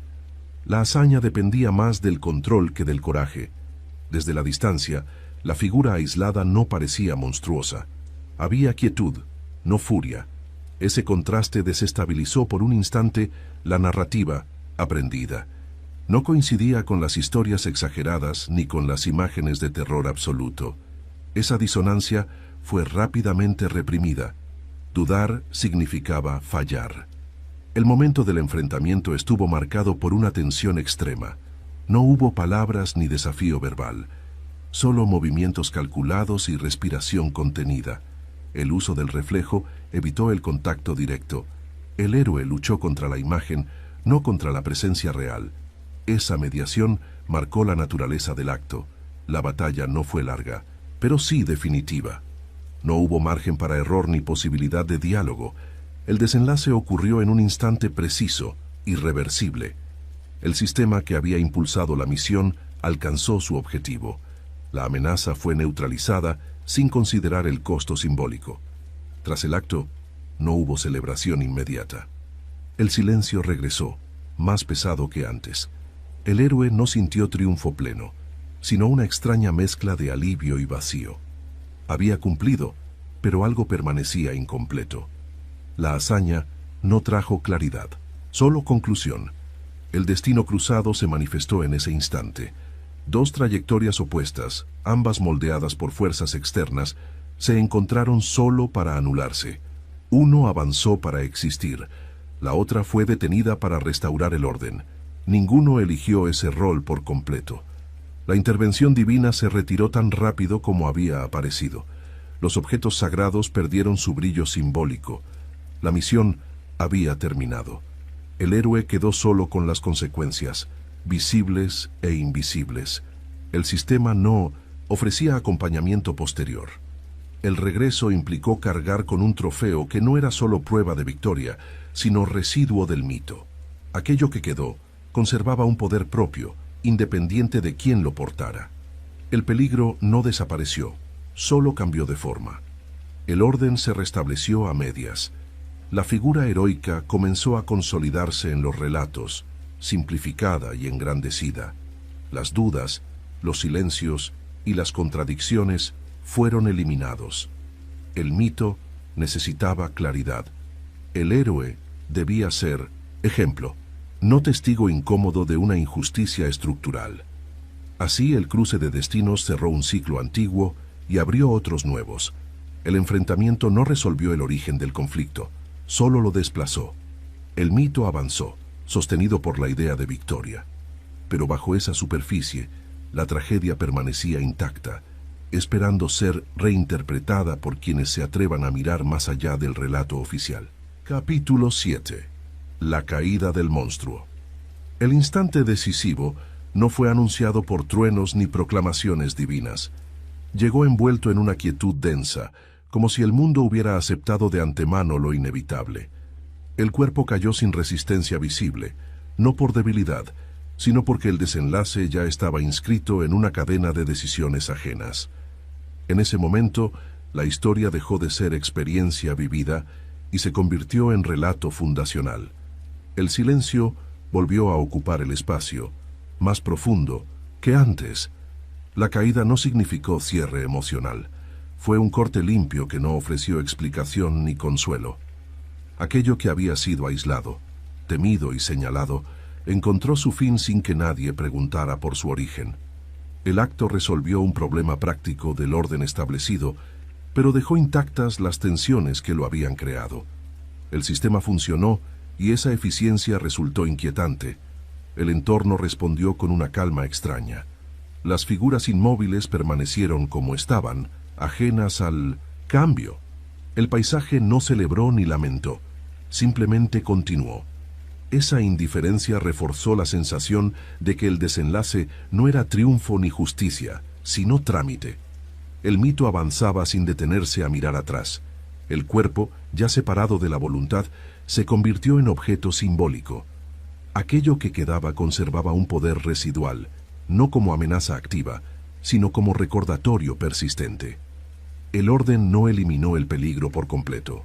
La hazaña dependía más del control que del coraje. Desde la distancia, la figura aislada no parecía monstruosa. Había quietud, no furia. Ese contraste desestabilizó por un instante la narrativa aprendida. No coincidía con las historias exageradas ni con las imágenes de terror absoluto. Esa disonancia fue rápidamente reprimida. Dudar significaba fallar. El momento del enfrentamiento estuvo marcado por una tensión extrema. No hubo palabras ni desafío verbal, solo movimientos calculados y respiración contenida. El uso del reflejo evitó el contacto directo. El héroe luchó contra la imagen, no contra la presencia real. Esa mediación marcó la naturaleza del acto. La batalla no fue larga, pero sí definitiva. No hubo margen para error ni posibilidad de diálogo. El desenlace ocurrió en un instante preciso, irreversible. El sistema que había impulsado la misión alcanzó su objetivo. La amenaza fue neutralizada sin considerar el costo simbólico. Tras el acto, no hubo celebración inmediata. El silencio regresó, más pesado que antes. El héroe no sintió triunfo pleno, sino una extraña mezcla de alivio y vacío. Había cumplido, pero algo permanecía incompleto. La hazaña no trajo claridad, solo conclusión. El destino cruzado se manifestó en ese instante. Dos trayectorias opuestas, ambas moldeadas por fuerzas externas, se encontraron solo para anularse. Uno avanzó para existir, la otra fue detenida para restaurar el orden. Ninguno eligió ese rol por completo. La intervención divina se retiró tan rápido como había aparecido. Los objetos sagrados perdieron su brillo simbólico. La misión había terminado. El héroe quedó solo con las consecuencias, visibles e invisibles. El sistema no ofrecía acompañamiento posterior. El regreso implicó cargar con un trofeo que no era solo prueba de victoria, sino residuo del mito. Aquello que quedó conservaba un poder propio, independiente de quién lo portara. El peligro no desapareció, solo cambió de forma. El orden se restableció a medias. La figura heroica comenzó a consolidarse en los relatos, simplificada y engrandecida. Las dudas, los silencios y las contradicciones fueron eliminados. El mito necesitaba claridad. El héroe debía ser, ejemplo, no testigo incómodo de una injusticia estructural. Así el cruce de destinos cerró un ciclo antiguo y abrió otros nuevos. El enfrentamiento no resolvió el origen del conflicto, solo lo desplazó. El mito avanzó, sostenido por la idea de victoria. Pero bajo esa superficie, la tragedia permanecía intacta, esperando ser reinterpretada por quienes se atrevan a mirar más allá del relato oficial. Capítulo 7. La caída del monstruo. El instante decisivo no fue anunciado por truenos ni proclamaciones divinas. Llegó envuelto en una quietud densa, como si el mundo hubiera aceptado de antemano lo inevitable. El cuerpo cayó sin resistencia visible, no por debilidad, sino porque el desenlace ya estaba inscrito en una cadena de decisiones ajenas. En ese momento, la historia dejó de ser experiencia vivida y se convirtió en relato fundacional. El silencio volvió a ocupar el espacio, más profundo que antes. La caída no significó cierre emocional. Fue un corte limpio que no ofreció explicación ni consuelo. Aquello que había sido aislado, temido y señalado, encontró su fin sin que nadie preguntara por su origen. El acto resolvió un problema práctico del orden establecido, pero dejó intactas las tensiones que lo habían creado. El sistema funcionó y esa eficiencia resultó inquietante. El entorno respondió con una calma extraña. Las figuras inmóviles permanecieron como estaban, ajenas al cambio. El paisaje no celebró ni lamentó, simplemente continuó. Esa indiferencia reforzó la sensación de que el desenlace no era triunfo ni justicia, sino trámite. El mito avanzaba sin detenerse a mirar atrás. El cuerpo, ya separado de la voluntad, se convirtió en objeto simbólico. Aquello que quedaba conservaba un poder residual, no como amenaza activa, sino como recordatorio persistente. El orden no eliminó el peligro por completo,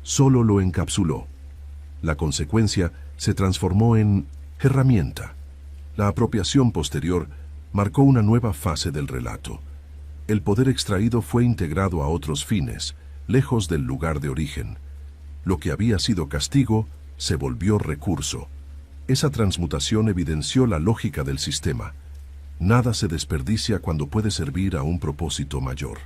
solo lo encapsuló. La consecuencia se transformó en herramienta. La apropiación posterior marcó una nueva fase del relato. El poder extraído fue integrado a otros fines, lejos del lugar de origen. Lo que había sido castigo se volvió recurso. Esa transmutación evidenció la lógica del sistema. Nada se desperdicia cuando puede servir a un propósito mayor.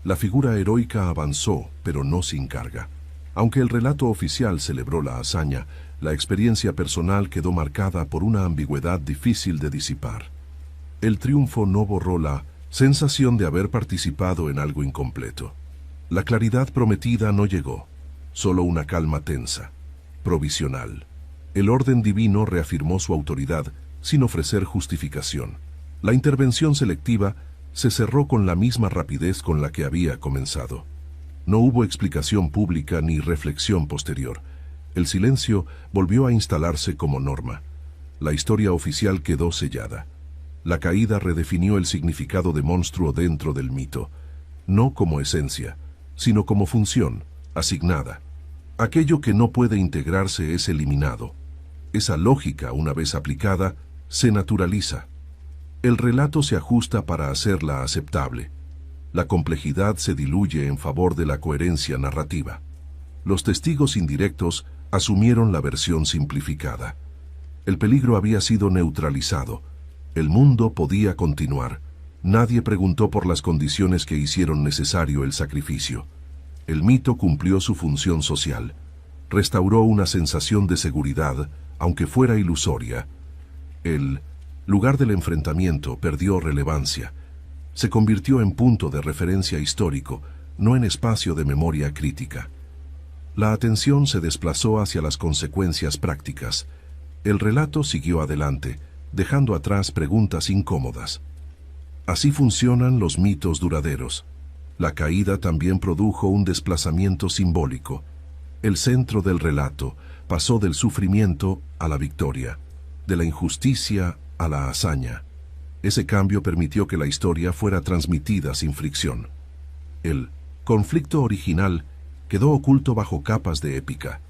La figura heroica avanzó, pero no sin carga. Aunque el relato oficial celebró la hazaña, la experiencia personal quedó marcada por una ambigüedad difícil de disipar. El triunfo no borró la sensación de haber participado en algo incompleto. La claridad prometida no llegó, solo una calma tensa, provisional. El orden divino reafirmó su autoridad sin ofrecer justificación. La intervención selectiva se cerró con la misma rapidez con la que había comenzado. No hubo explicación pública ni reflexión posterior. El silencio volvió a instalarse como norma. La historia oficial quedó sellada. La caída redefinió el significado de monstruo dentro del mito, no como esencia, sino como función, asignada. Aquello que no puede integrarse es eliminado. Esa lógica, una vez aplicada, se naturaliza. El relato se ajusta para hacerla aceptable. La complejidad se diluye en favor de la coherencia narrativa. Los testigos indirectos asumieron la versión simplificada. El peligro había sido neutralizado. El mundo podía continuar. Nadie preguntó por las condiciones que hicieron necesario el sacrificio. El mito cumplió su función social. Restauró una sensación de seguridad, aunque fuera ilusoria. El lugar del enfrentamiento perdió relevancia. Se convirtió en punto de referencia histórico, no en espacio de memoria crítica. La atención se desplazó hacia las consecuencias prácticas. El relato siguió adelante, dejando atrás preguntas incómodas. Así funcionan los mitos duraderos. La caída también produjo un desplazamiento simbólico. El centro del relato pasó del sufrimiento a la victoria, de la injusticia a la hazaña. Ese cambio permitió que la historia fuera transmitida sin fricción. El conflicto original quedó oculto bajo capas de épica.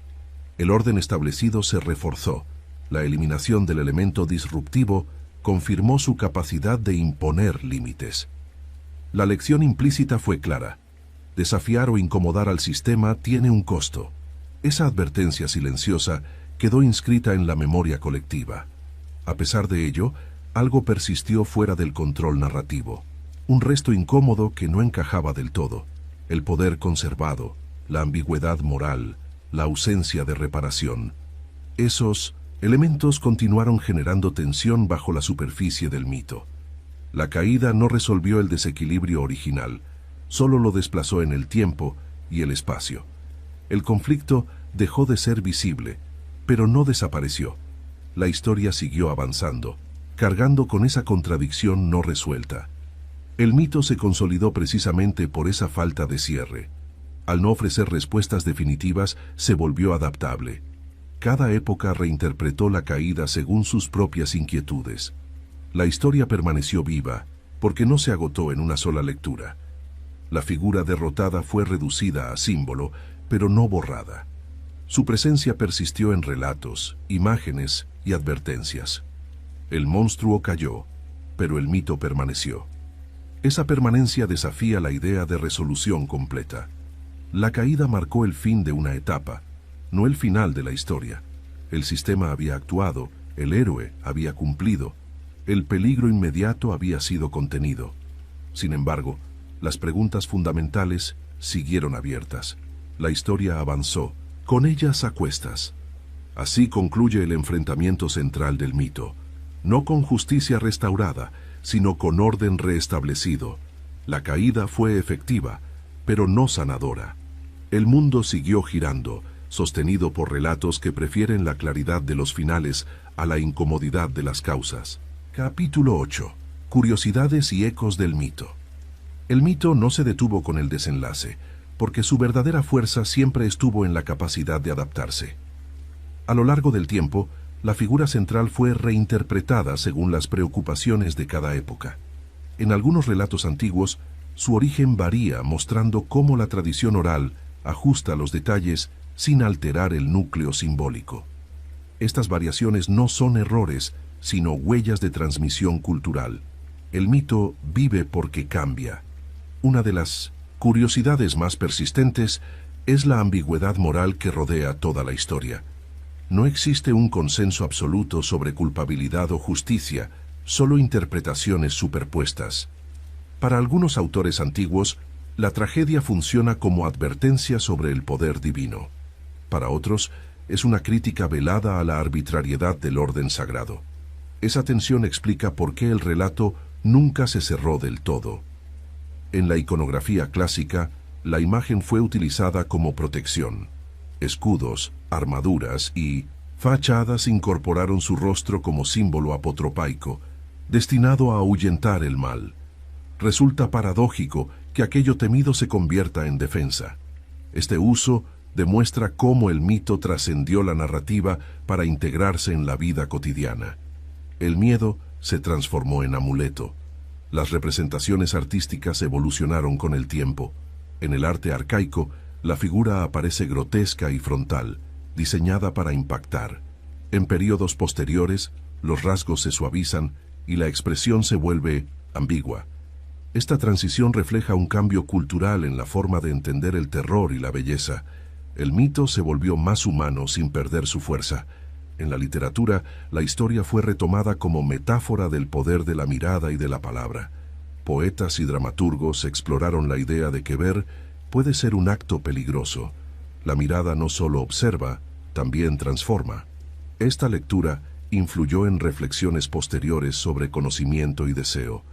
El orden establecido se reforzó. La eliminación del elemento disruptivo confirmó su capacidad de imponer límites. La lección implícita fue clara. Desafiar o incomodar al sistema tiene un costo. Esa advertencia silenciosa quedó inscrita en la memoria colectiva. A pesar de ello, algo persistió fuera del control narrativo. Un resto incómodo que no encajaba del todo. El poder conservado, la ambigüedad moral, la ausencia de reparación. Esos elementos continuaron generando tensión bajo la superficie del mito. La caída no resolvió el desequilibrio original, solo lo desplazó en el tiempo y el espacio. El conflicto dejó de ser visible, pero no desapareció. La historia siguió avanzando, cargando con esa contradicción no resuelta. El mito se consolidó precisamente por esa falta de cierre. Al no ofrecer respuestas definitivas, se volvió adaptable. Cada época reinterpretó la caída según sus propias inquietudes. La historia permaneció viva, porque no se agotó en una sola lectura. La figura derrotada fue reducida a símbolo, pero no borrada. Su presencia persistió en relatos, imágenes y advertencias. El monstruo cayó, pero el mito permaneció. Esa permanencia desafía la idea de resolución completa. La caída marcó el fin de una etapa, no el final de la historia. El sistema había actuado, el héroe había cumplido, el peligro inmediato había sido contenido. Sin embargo, las preguntas fundamentales siguieron abiertas. La historia avanzó, con ellas a cuestas. Así concluye el enfrentamiento central del mito. No con justicia restaurada, sino con orden reestablecido. La caída fue efectiva, pero no sanadora. El mundo siguió girando, sostenido por relatos que prefieren la claridad de los finales a la incomodidad de las causas. Capítulo 8. Curiosidades y ecos del mito. El mito no se detuvo con el desenlace, porque su verdadera fuerza siempre estuvo en la capacidad de adaptarse. A lo largo del tiempo, la figura central fue reinterpretada según las preocupaciones de cada época. En algunos relatos antiguos, su origen varía, mostrando cómo la tradición oral ajusta los detalles sin alterar el núcleo simbólico. Estas variaciones no son errores, sino huellas de transmisión cultural. El mito vive porque cambia. Una de las curiosidades más persistentes es la ambigüedad moral que rodea toda la historia. No existe un consenso absoluto sobre culpabilidad o justicia, solo interpretaciones superpuestas. Para algunos autores antiguos, la tragedia funciona como advertencia sobre el poder divino. Para otros, es una crítica velada a la arbitrariedad del orden sagrado. Esa tensión explica por qué el relato nunca se cerró del todo. En la iconografía clásica, la imagen fue utilizada como protección. Escudos, armaduras y fachadas incorporaron su rostro como símbolo apotropaico, destinado a ahuyentar el mal. Resulta paradójico que aquello temido se convierta en defensa. Este uso demuestra cómo el mito trascendió la narrativa para integrarse en la vida cotidiana. El miedo se transformó en amuleto. Las representaciones artísticas evolucionaron con el tiempo. En el arte arcaico, la figura aparece grotesca y frontal, diseñada para impactar. En períodos posteriores, los rasgos se suavizan y la expresión se vuelve ambigua. Esta transición refleja un cambio cultural en la forma de entender el terror y la belleza. El mito se volvió más humano sin perder su fuerza. En la literatura, la historia fue retomada como metáfora del poder de la mirada y de la palabra. Poetas y dramaturgos exploraron la idea de que ver puede ser un acto peligroso. La mirada no solo observa, también transforma. Esta lectura influyó en reflexiones posteriores sobre conocimiento y deseo.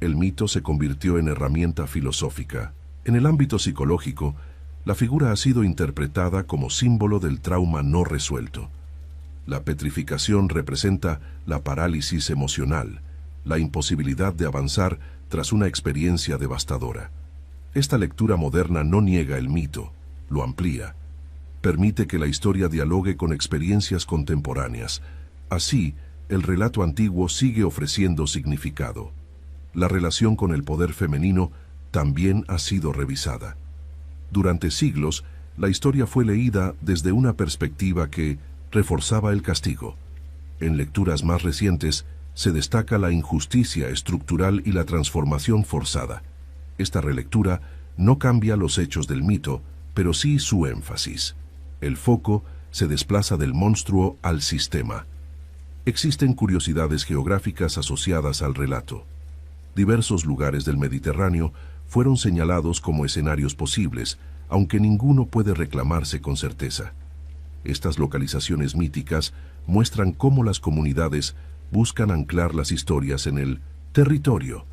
El mito se convirtió en herramienta filosófica. En el ámbito psicológico, la figura ha sido interpretada como símbolo del trauma no resuelto. La petrificación representa la parálisis emocional, la imposibilidad de avanzar tras una experiencia devastadora. Esta lectura moderna no niega el mito, lo amplía. Permite que la historia dialogue con experiencias contemporáneas. Así, el relato antiguo sigue ofreciendo significado. La relación con el poder femenino también ha sido revisada. Durante siglos, la historia fue leída desde una perspectiva que reforzaba el castigo. En lecturas más recientes, se destaca la injusticia estructural y la transformación forzada. Esta relectura no cambia los hechos del mito, pero sí su énfasis. El foco se desplaza del monstruo al sistema. Existen curiosidades geográficas asociadas al relato. Diversos lugares del Mediterráneo fueron señalados como escenarios posibles, aunque ninguno puede reclamarse con certeza. Estas localizaciones míticas muestran cómo las comunidades buscan anclar las historias en el territorio.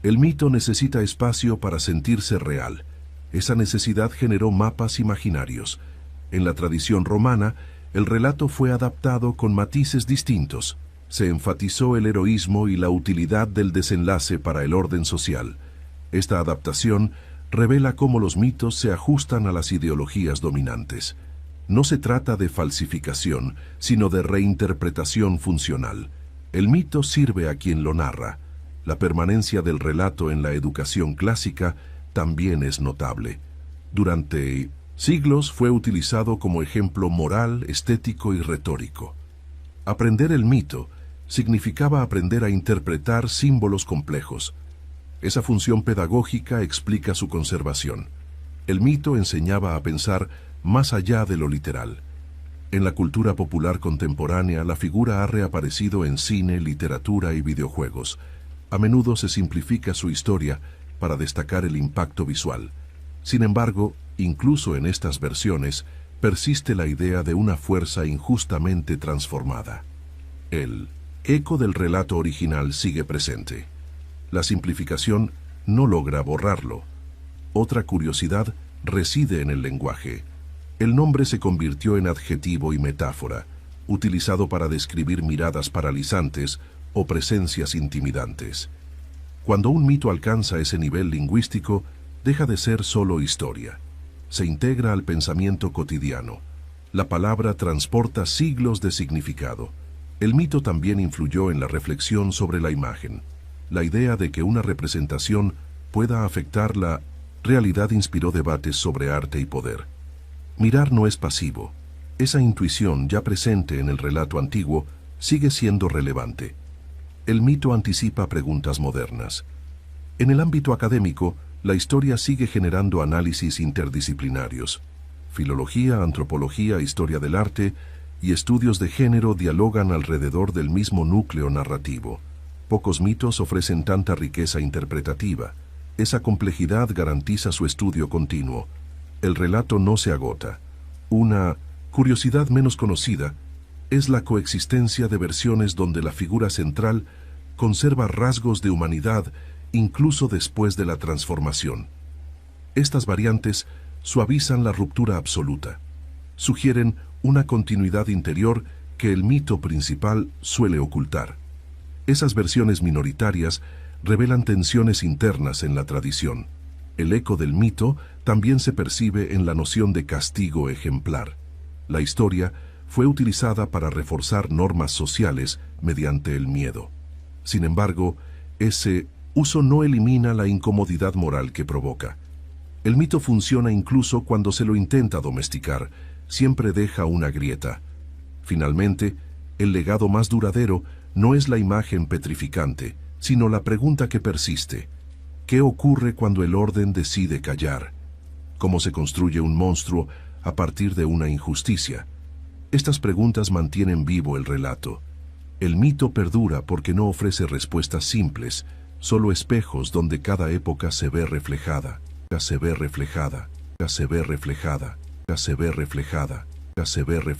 El mito necesita espacio para sentirse real. Esa necesidad generó mapas imaginarios. En la tradición romana, el relato fue adaptado con matices distintos. Se enfatizó el heroísmo y la utilidad del desenlace para el orden social. Esta adaptación revela cómo los mitos se ajustan a las ideologías dominantes. No se trata de falsificación, sino de reinterpretación funcional. El mito sirve a quien lo narra. La permanencia del relato en la educación clásica también es notable. Durante siglos fue utilizado como ejemplo moral, estético y retórico. Aprender el mito significaba aprender a interpretar símbolos complejos. Esa función pedagógica explica su conservación. El mito enseñaba a pensar más allá de lo literal. En la cultura popular contemporánea, la figura ha reaparecido en cine, literatura y videojuegos. A menudo se simplifica su historia para destacar el impacto visual. Sin embargo, incluso en estas versiones, persiste la idea de una fuerza injustamente transformada. El eco del relato original sigue presente. La simplificación no logra borrarlo. Otra curiosidad reside en el lenguaje. El nombre se convirtió en adjetivo y metáfora, utilizado para describir miradas paralizantes o presencias intimidantes. Cuando un mito alcanza ese nivel lingüístico, deja de ser solo historia. Se integra al pensamiento cotidiano. La palabra transporta siglos de significado. El mito también influyó en la reflexión sobre la imagen. La idea de que una representación pueda afectar la realidad inspiró debates sobre arte y poder. Mirar no es pasivo. Esa intuición ya presente en el relato antiguo sigue siendo relevante. El mito anticipa preguntas modernas. En el ámbito académico, la historia sigue generando análisis interdisciplinarios. Filología, antropología, historia del arte y estudios de género dialogan alrededor del mismo núcleo narrativo. Pocos mitos ofrecen tanta riqueza interpretativa. Esa complejidad garantiza su estudio continuo. El relato no se agota. Una curiosidad menos conocida es la coexistencia de versiones donde la figura central conserva rasgos de humanidad incluso después de la transformación. Estas variantes suavizan la ruptura absoluta. Sugieren una continuidad interior que el mito principal suele ocultar. Esas versiones minoritarias revelan tensiones internas en la tradición. El eco del mito también se percibe en la noción de castigo ejemplar. La historia fue utilizada para reforzar normas sociales mediante el miedo. Sin embargo, ese uso no elimina la incomodidad moral que provoca. El mito funciona incluso cuando se lo intenta domesticar, siempre deja una grieta. Finalmente, el legado más duradero no es la imagen petrificante, sino la pregunta que persiste. ¿Qué ocurre cuando el orden decide callar? ¿Cómo se construye un monstruo a partir de una injusticia? Estas preguntas mantienen vivo el relato. El mito perdura porque no ofrece respuestas simples, solo espejos donde cada época se ve reflejada, se ve reflejada, se ve reflejada, se ve reflejada, se ve reflejada.